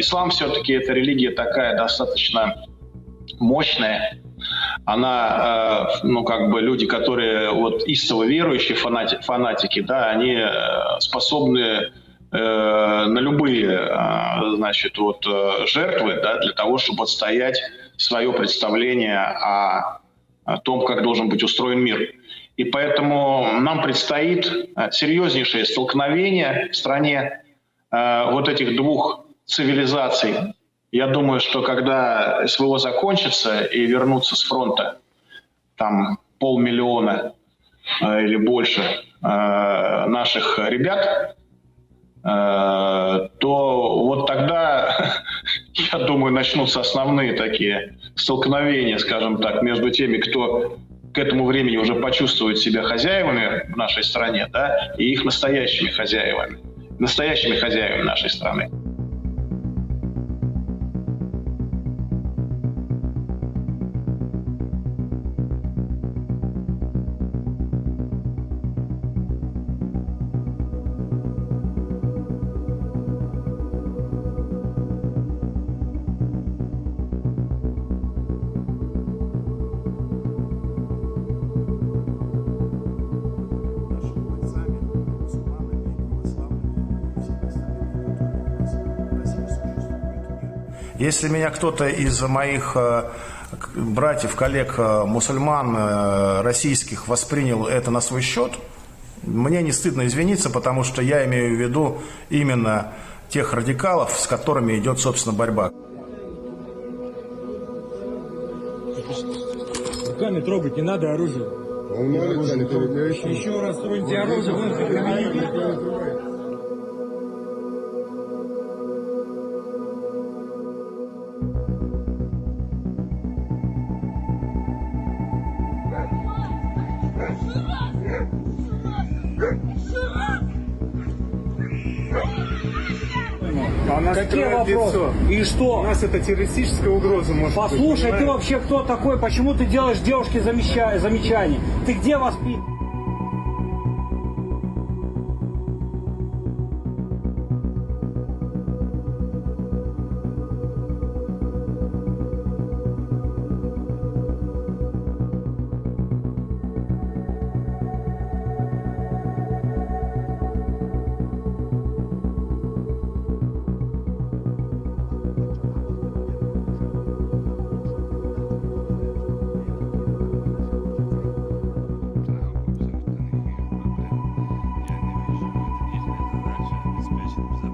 ислам все-таки это религия такая достаточно мощная. Она, ну, как бы люди, которые вот истово верующие фанатики, да, они способны на любые, значит, вот жертвы, да, для того, чтобы отстоять свое представление о том, как должен быть устроен мир. И поэтому нам предстоит серьезнейшее столкновение в стране вот этих двух цивилизаций. Я думаю, что когда СВО закончится и вернутся с фронта там 500 000 или больше наших ребят, то вот тогда, я думаю, начнутся основные такие столкновения, скажем так, между теми, кто к этому времени уже почувствует себя хозяевами в нашей стране, да, и их настоящими хозяевами нашей страны. Если меня кто-то из моих братьев, коллег, мусульман российских воспринял это на свой счет, мне не стыдно извиниться, потому что я имею в виду именно тех радикалов, с которыми идет, собственно, борьба. Руками трогать не надо оружие. Еще раз троньте оружие, будете применить. А нас какие вопросы? И что? У нас это террористическая угроза может Послушай, быть, ты вообще кто такой? Почему ты делаешь девушке замечания? Ты где воспитан? Я не вижу в этой деятельности задачи обеспечить безопасность.